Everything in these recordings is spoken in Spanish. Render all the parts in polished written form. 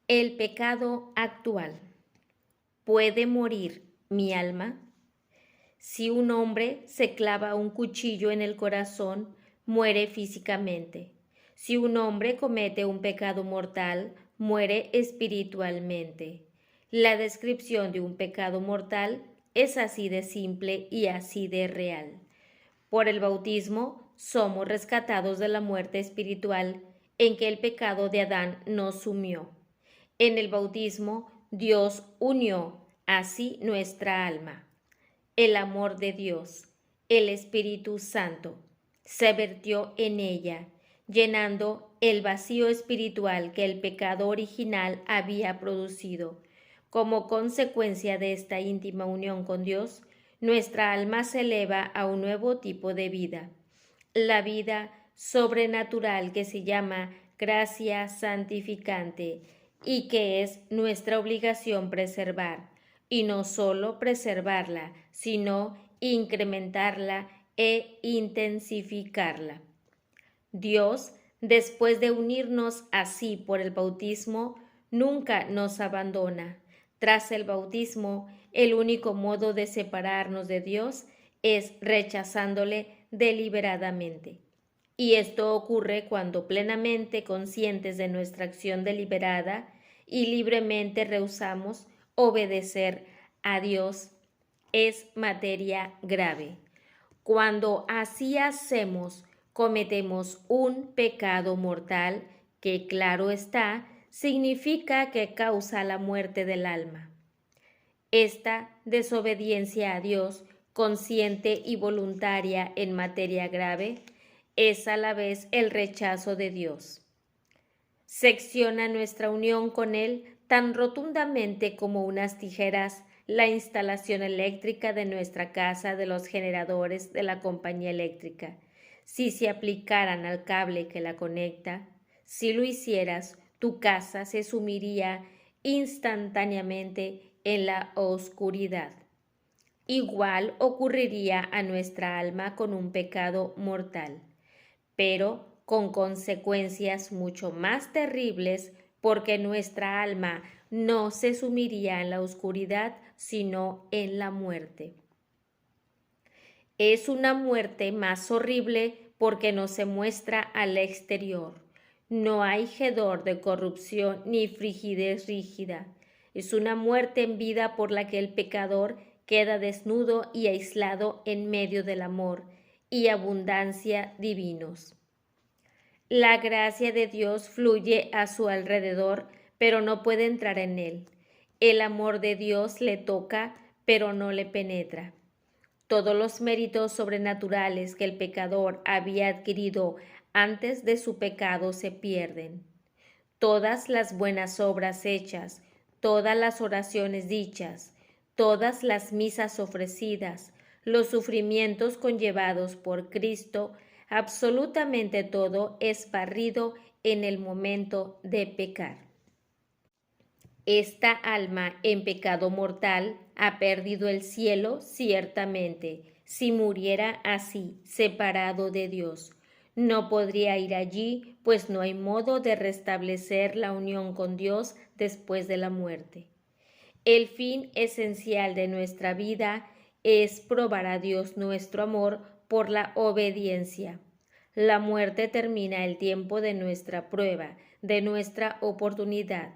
El pecado actual. ¿Puede morir mi alma? Si un hombre se clava un cuchillo en el corazón, muere físicamente. Si un hombre comete un pecado mortal, muere espiritualmente. La descripción de un pecado mortal es así de simple y así de real. Por el bautismo somos rescatados de la muerte espiritual en que el pecado de Adán nos sumió. En el bautismo Dios unió así nuestra alma. El amor de Dios, el Espíritu Santo, se vertió en ella, llenando el vacío espiritual que el pecado original había producido. Como consecuencia de esta íntima unión con Dios, nuestra alma se eleva a un nuevo tipo de vida, la vida sobrenatural que se llama gracia santificante y que es nuestra obligación preservar, y no solo preservarla, sino incrementarla e intensificarla. Dios, después de unirnos así por el bautismo, nunca nos abandona. Tras el bautismo, el único modo de separarnos de Dios es rechazándole deliberadamente. Y esto ocurre cuando plenamente conscientes de nuestra acción deliberada y libremente rehusamos obedecer a Dios. Es materia grave. Cuando así hacemos, cometemos un pecado mortal que, claro está, significa que causa la muerte del alma. Esta desobediencia a Dios, consciente y voluntaria en materia grave, es a la vez el rechazo de Dios. Secciona nuestra unión con Él tan rotundamente como unas tijeras la instalación eléctrica de nuestra casa de los generadores de la compañía eléctrica. Si se aplicaran al cable que la conecta, si lo hicieras, tu casa se sumiría instantáneamente en la oscuridad. Igual ocurriría a nuestra alma con un pecado mortal, pero con consecuencias mucho más terribles porque nuestra alma no se sumiría en la oscuridad, sino en la muerte. Es una muerte más horrible porque no se muestra al exterior. No hay hedor de corrupción ni frigidez rígida. Es una muerte en vida por la que el pecador queda desnudo y aislado en medio del amor y abundancia divinos. La gracia de Dios fluye a su alrededor, pero no puede entrar en él. El amor de Dios le toca, pero no le penetra. Todos los méritos sobrenaturales que el pecador había adquirido antes de su pecado se pierden. Todas las buenas obras hechas, todas las oraciones dichas, todas las misas ofrecidas, los sufrimientos conllevados por Cristo, absolutamente todo es barrido en el momento de pecar. Esta alma en pecado mortal ha perdido el cielo ciertamente, si muriera así, separado de Dios. No podría ir allí, pues no hay modo de restablecer la unión con Dios después de la muerte. El fin esencial de nuestra vida es probar a Dios nuestro amor por la obediencia. La muerte termina el tiempo de nuestra prueba, de nuestra oportunidad.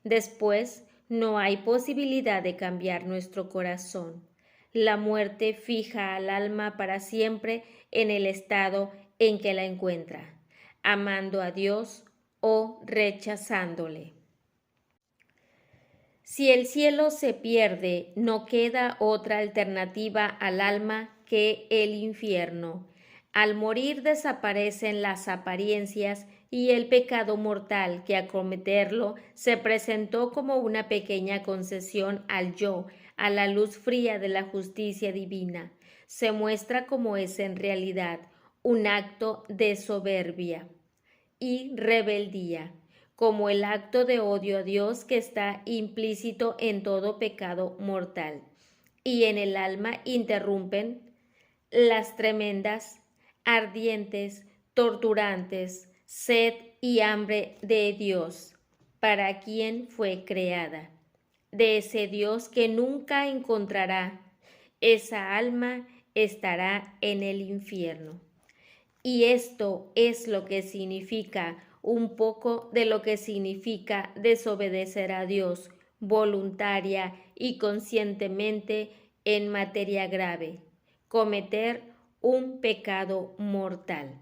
Después, no hay posibilidad de cambiar nuestro corazón. La muerte fija al alma para siempre en el estado en que la encuentra, amando a Dios o rechazándole. Si el cielo se pierde, no queda otra alternativa al alma que el infierno. Al morir desaparecen las apariencias y el pecado mortal que a cometerlo se presentó como una pequeña concesión al yo, a la luz fría de la justicia divina, se muestra como es en realidad, un acto de soberbia y rebeldía, como el acto de odio a Dios que está implícito en todo pecado mortal, y en el alma interrumpen las tremendas, ardientes, torturantes, sed y hambre de Dios. para quien fue creada, de ese Dios que nunca encontrará. Esa alma estará en el infierno. Y esto es lo que significa un poco de lo que significa desobedecer a Dios voluntaria y conscientemente en materia grave, cometer un pecado mortal.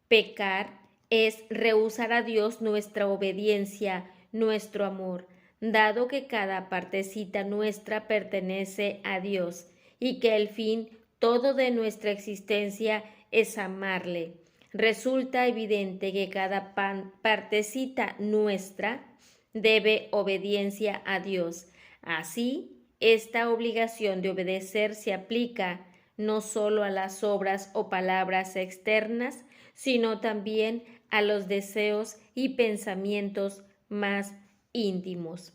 Pecar es rehusar a Dios nuestra obediencia, nuestro amor, dado que cada partecita nuestra pertenece a Dios y que el fin todo de nuestra existencia es amarle. Resulta evidente que cada partecita nuestra debe obediencia a Dios. Así, esta obligación de obedecer se aplica no solo a las obras o palabras externas, sino también a los deseos y pensamientos más íntimos.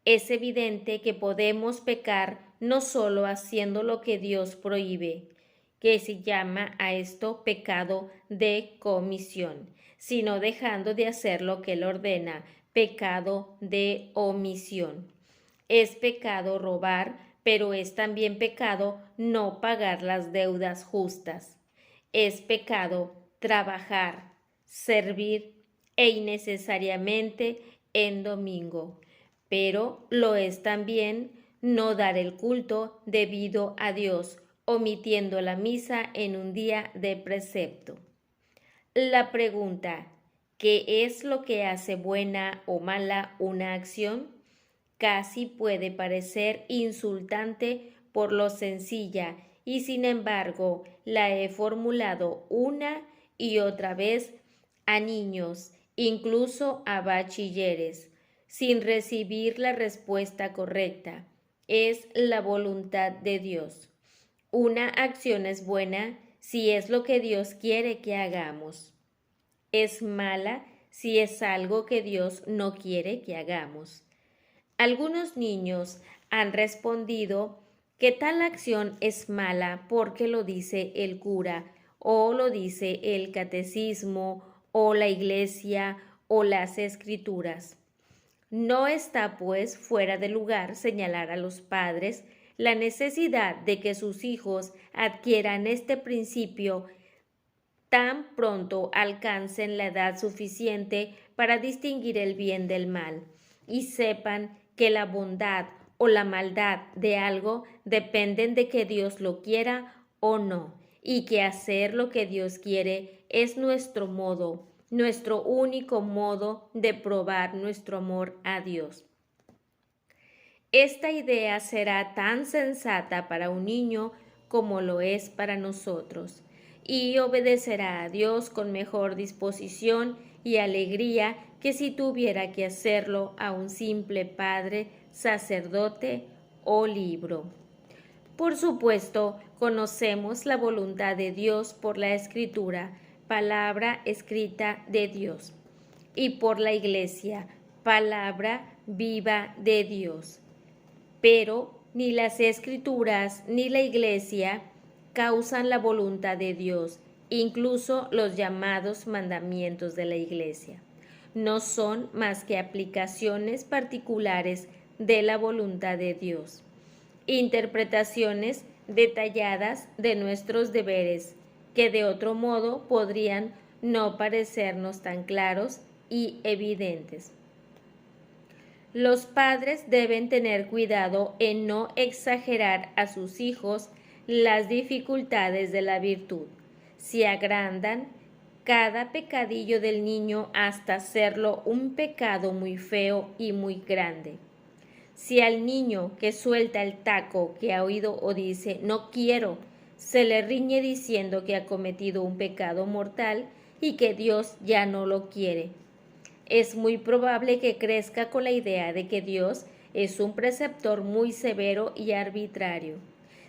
Es evidente que podemos pecar no solo haciendo lo que Dios prohíbe, que se llama a esto pecado de comisión, sino dejando de hacer lo que Él ordena, pecado de omisión. Es pecado robar, pero es también pecado no pagar las deudas justas. Es pecado trabajar, servir e innecesariamente en domingo, pero lo es también no dar el culto debido a Dios, omitiendo la misa en un día de precepto. La pregunta, ¿qué es lo que hace buena o mala una acción? Casi puede parecer insultante por lo sencilla y sin embargo la he formulado una y otra vez a niños, incluso a bachilleres, sin recibir la respuesta correcta. Es la voluntad de Dios. Una acción es buena si es lo que Dios quiere que hagamos. Es mala si es algo que Dios no quiere que hagamos. Algunos niños han respondido que tal acción es mala porque lo dice el cura, o lo dice el catecismo, o la iglesia, o las escrituras. No está, pues, fuera de lugar señalar a los padres la necesidad de que sus hijos adquieran este principio tan pronto alcancen la edad suficiente para distinguir el bien del mal y sepan que la bondad o la maldad de algo dependen de que Dios lo quiera o no, y que hacer lo que Dios quiere es nuestro modo, nuestro único modo de probar nuestro amor a Dios. Esta idea será tan sensata para un niño como lo es para nosotros, y obedecerá a Dios con mejor disposición y alegría que si tuviera que hacerlo a un simple padre, sacerdote o libro. Por supuesto, conocemos la voluntad de Dios por la Escritura, palabra escrita de Dios, y por la Iglesia, palabra viva de Dios. Pero ni las Escrituras ni la Iglesia causan la voluntad de Dios, incluso los llamados mandamientos de la Iglesia. No son más que aplicaciones particulares de la voluntad de Dios, interpretaciones detalladas de nuestros deberes, que de otro modo podrían no parecernos tan claros y evidentes. Los padres deben tener cuidado en no exagerar a sus hijos las dificultades de la virtud. Si agrandan cada pecadillo del niño hasta hacerlo un pecado muy feo y muy grande. Si al niño que suelta el taco que ha oído o dice no quiero, se le riñe diciendo que ha cometido un pecado mortal y que Dios ya no lo quiere, es muy probable que crezca con la idea de que Dios es un preceptor muy severo y arbitrario.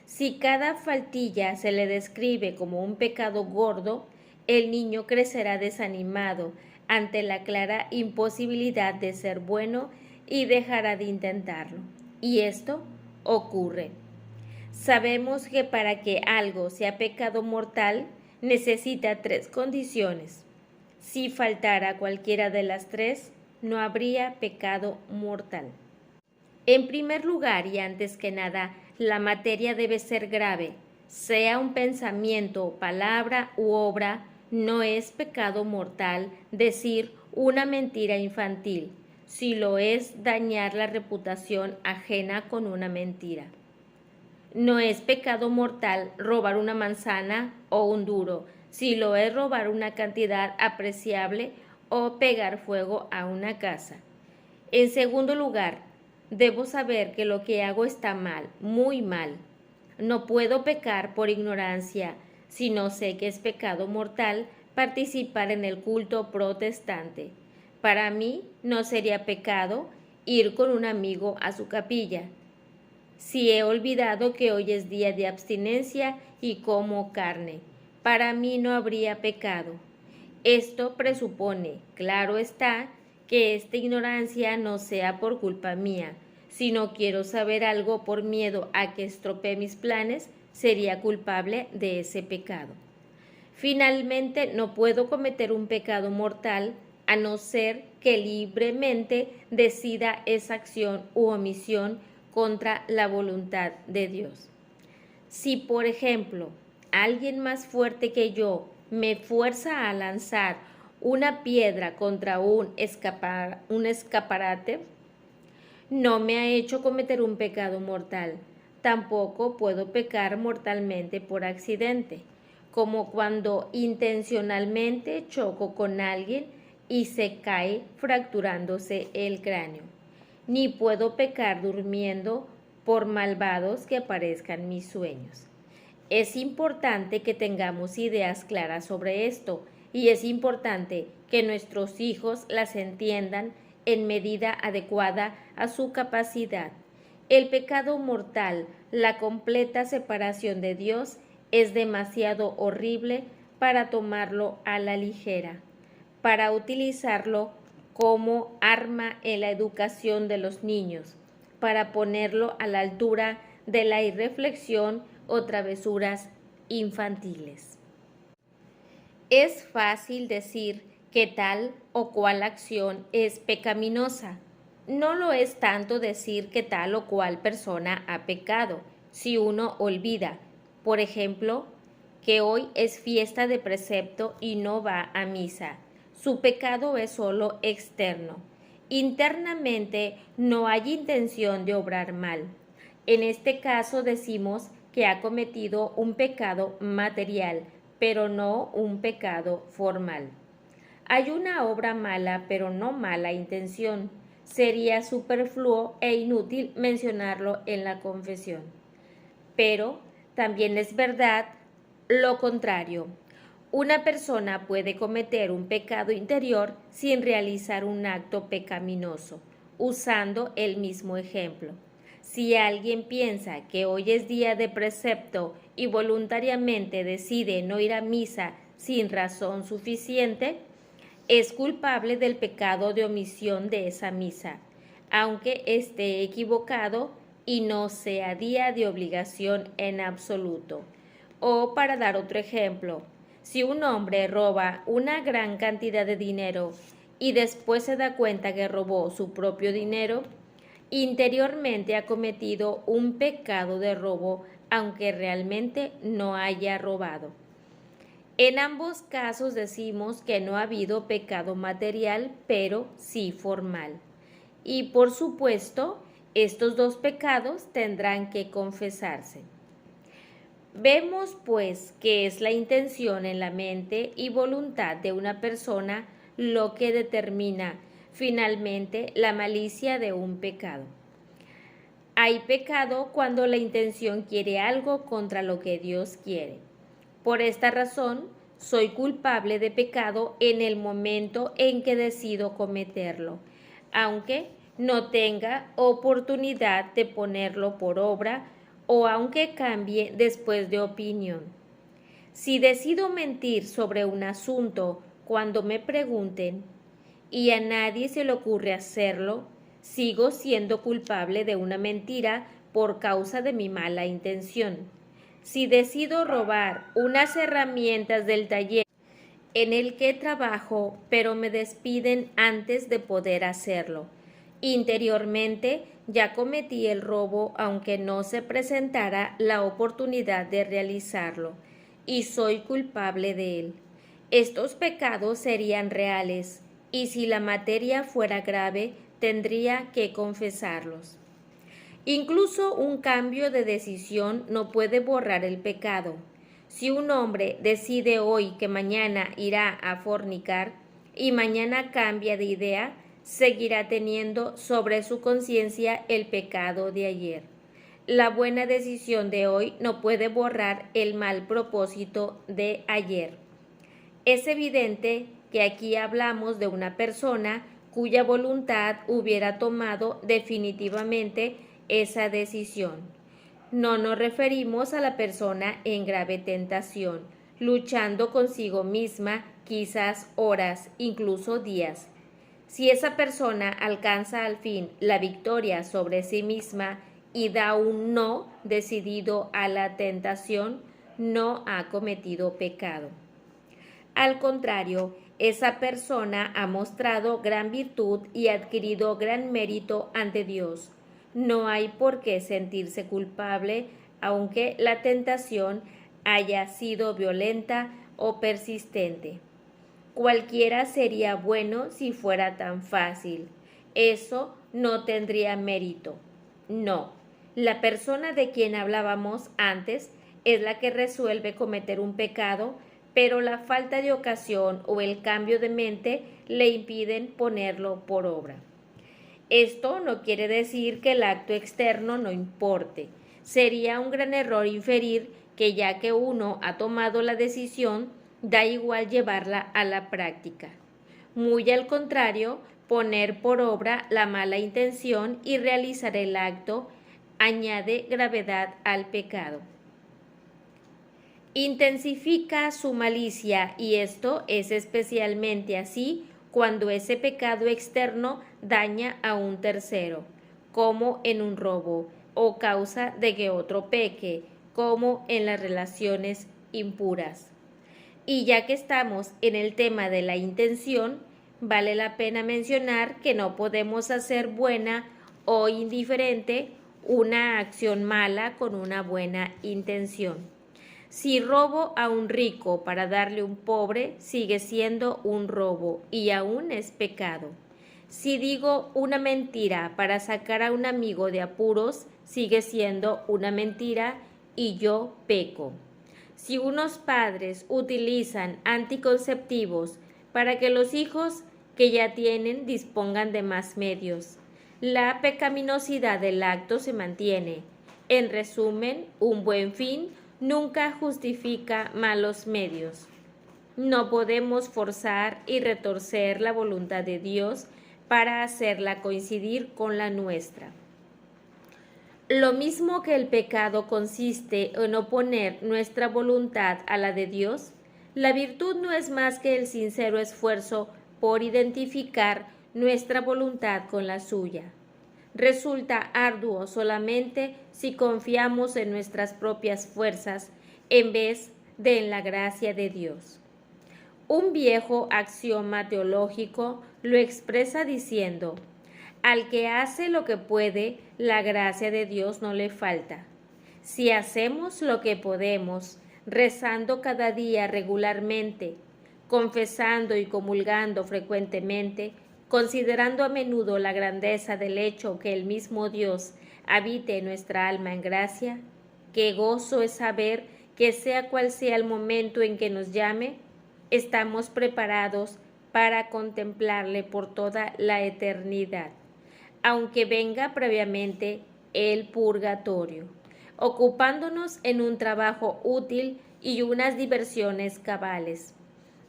Si cada faltilla se le describe como un pecado gordo, el niño crecerá desanimado ante la clara imposibilidad de ser bueno y dejará de intentarlo. Y esto ocurre. Sabemos que para que algo sea pecado mortal, necesita 3 condiciones. Si faltara cualquiera de las 3, no habría pecado mortal. En primer lugar y antes que nada, la materia debe ser grave. Sea un pensamiento, palabra u obra, no es pecado mortal decir una mentira infantil. Si lo es, dañar la reputación ajena con una mentira. No es pecado mortal robar una manzana o un duro. Si lo es, robar una cantidad apreciable o pegar fuego a una casa. En segundo lugar, debo saber que lo que hago está mal, muy mal. No puedo pecar por ignorancia, si no sé que es pecado mortal participar en el culto protestante. Para mí no sería pecado ir con un amigo a su capilla, si he olvidado que hoy es día de abstinencia y como carne. Para mí no habría pecado. Esto presupone, claro está, que esta ignorancia no sea por culpa mía. Si no quiero saber algo por miedo a que estropee mis planes, sería culpable de ese pecado. Finalmente, no puedo cometer un pecado mortal a no ser que libremente decida esa acción u omisión contra la voluntad de Dios. Si, por ejemplo, alguien más fuerte que yo me fuerza a lanzar una piedra contra un escaparate, no me ha hecho cometer un pecado mortal. Tampoco puedo pecar mortalmente por accidente, como cuando intencionalmente choco con alguien y se cae fracturándose el cráneo. Ni puedo pecar durmiendo por malvados que aparezcan mis sueños. Es importante que tengamos ideas claras sobre esto y es importante que nuestros hijos las entiendan en medida adecuada a su capacidad. El pecado mortal, la completa separación de Dios, es demasiado horrible para tomarlo a la ligera, para utilizarlo como arma en la educación de los niños, para ponerlo a la altura de la irreflexión o travesuras infantiles. Es fácil decir que tal o cual acción es pecaminosa. No lo es tanto decir que tal o cual persona ha pecado, si uno olvida, por ejemplo, que hoy es fiesta de precepto y no va a misa. Su pecado es solo externo. Internamente no hay intención de obrar mal. En este caso decimos que ha cometido un pecado material, pero no un pecado formal. Hay una obra mala, pero no mala intención. Sería superfluo e inútil mencionarlo en la confesión. Pero también es verdad lo contrario. Una persona puede cometer un pecado interior sin realizar un acto pecaminoso, usando el mismo ejemplo. Si alguien piensa que hoy es día de precepto y voluntariamente decide no ir a misa sin razón suficiente, es culpable del pecado de omisión de esa misa, aunque esté equivocado y no sea día de obligación en absoluto. O para dar otro ejemplo, si un hombre roba una gran cantidad de dinero y después se da cuenta que robó su propio dinero, interiormente ha cometido un pecado de robo, aunque realmente no haya robado. En ambos casos decimos que no ha habido pecado material, pero sí formal. Y por supuesto, estos dos pecados tendrán que confesarse. Vemos, pues, que es la intención en la mente y voluntad de una persona lo que determina finalmente la malicia de un pecado. Hay pecado cuando la intención quiere algo contra lo que Dios quiere. Por esta razón, soy culpable de pecado en el momento en que decido cometerlo, aunque no tenga oportunidad de ponerlo por obra o aunque cambie después de opinión. Si decido mentir sobre un asunto cuando me pregunten y a nadie se le ocurre hacerlo, sigo siendo culpable de una mentira por causa de mi mala intención. Si decido robar unas herramientas del taller en el que trabajo, pero me despiden antes de poder hacerlo. Interiormente ya cometí el robo aunque no se presentara la oportunidad de realizarlo, y soy culpable de él. Estos pecados serían reales, y si la materia fuera grave, tendría que confesarlos. Incluso un cambio de decisión no puede borrar el pecado. Si un hombre decide hoy que mañana irá a fornicar y mañana cambia de idea, seguirá teniendo sobre su conciencia el pecado de ayer. La buena decisión de hoy no puede borrar el mal propósito de ayer. Es evidente que aquí hablamos de una persona cuya voluntad hubiera tomado definitivamente esa decisión. No nos referimos a la persona en grave tentación, luchando consigo misma quizás horas, incluso días. Si esa persona alcanza al fin la victoria sobre sí misma y da un no decidido a la tentación, no ha cometido pecado. Al contrario, esa persona ha mostrado gran virtud y adquirido gran mérito ante Dios. No hay por qué sentirse culpable, aunque la tentación haya sido violenta o persistente. Cualquiera sería bueno si fuera tan fácil. Eso no tendría mérito. No, la persona de quien hablábamos antes es la que resuelve cometer un pecado, pero la falta de ocasión o el cambio de mente le impiden ponerlo por obra. Esto no quiere decir que el acto externo no importe. Sería un gran error inferir que ya que uno ha tomado la decisión, da igual llevarla a la práctica. Muy al contrario, poner por obra la mala intención y realizar el acto añade gravedad al pecado. Intensifica su malicia, y esto es especialmente así cuando ese pecado externo daña a un tercero, como en un robo, o causa de que otro peque, como en las relaciones impuras. Y ya que estamos en el tema de la intención, vale la pena mencionar que no podemos hacer buena o indiferente una acción mala con una buena intención. Si robo a un rico para darle a un pobre, sigue siendo un robo y aún es pecado. Si digo una mentira para sacar a un amigo de apuros, sigue siendo una mentira y yo peco. Si unos padres utilizan anticonceptivos para que los hijos que ya tienen dispongan de más medios, la pecaminosidad del acto se mantiene. En resumen, un buen fin nunca justifica malos medios. No podemos forzar y retorcer la voluntad de Dios para hacerla coincidir con la nuestra. Lo mismo que el pecado consiste en oponer nuestra voluntad a la de Dios, la virtud no es más que el sincero esfuerzo por identificar nuestra voluntad con la suya. Resulta arduo solamente si confiamos en nuestras propias fuerzas en vez de en la gracia de Dios. Un viejo axioma teológico lo expresa diciendo: al que hace lo que puede, la gracia de Dios no le falta. Si hacemos lo que podemos, rezando cada día regularmente, confesando y comulgando frecuentemente, considerando a menudo la grandeza del hecho que el mismo Dios habite en nuestra alma en gracia, qué gozo es saber que sea cual sea el momento en que nos llame, estamos preparados para contemplarle por toda la eternidad, aunque venga previamente el purgatorio, ocupándonos en un trabajo útil y unas diversiones cabales,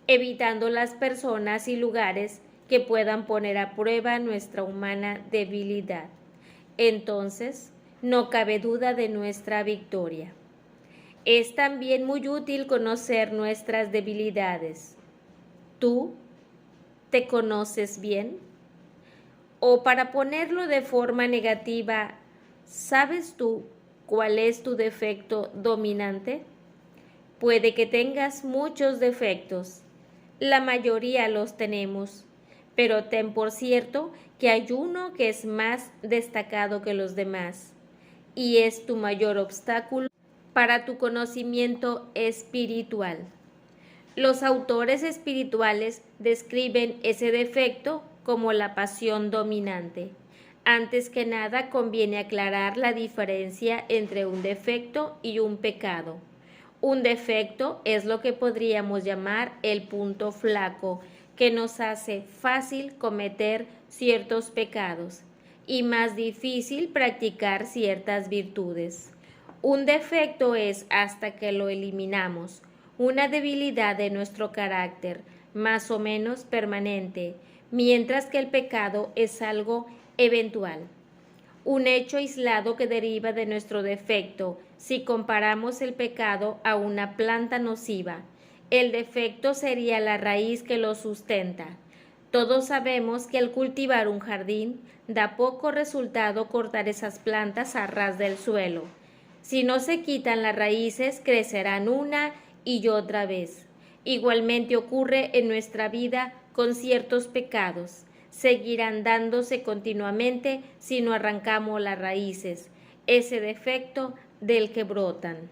evitando las personas y lugares que puedan poner a prueba nuestra humana debilidad. Entonces, no cabe duda de nuestra victoria. Es también muy útil conocer nuestras debilidades. ¿Tú te conoces bien? O para ponerlo de forma negativa, ¿sabes tú cuál es tu defecto dominante? Puede que tengas muchos defectos, La mayoría los tenemos, pero ten por cierto que hay uno que es más destacado que los demás, y es tu mayor obstáculo para tu conocimiento espiritual. Los autores espirituales describen ese defecto como la pasión dominante. Antes que nada, conviene aclarar la diferencia entre un defecto y un pecado. Un defecto es lo que podríamos llamar el punto flaco, que nos hace fácil cometer ciertos pecados y más difícil practicar ciertas virtudes. Un defecto es, hasta que lo eliminamos, una debilidad de nuestro carácter, más o menos permanente, mientras que el pecado es algo eventual, un hecho aislado que deriva de nuestro defecto. Si comparamos el pecado a una planta nociva, el defecto sería la raíz que lo sustenta. Todos sabemos que al cultivar un jardín da poco resultado cortar esas plantas a ras del suelo. Si no se quitan las raíces, crecerán una y otra vez. Igualmente ocurre en nuestra vida con ciertos pecados. Seguirán dándose continuamente si no arrancamos las raíces, ese defecto del que brotan.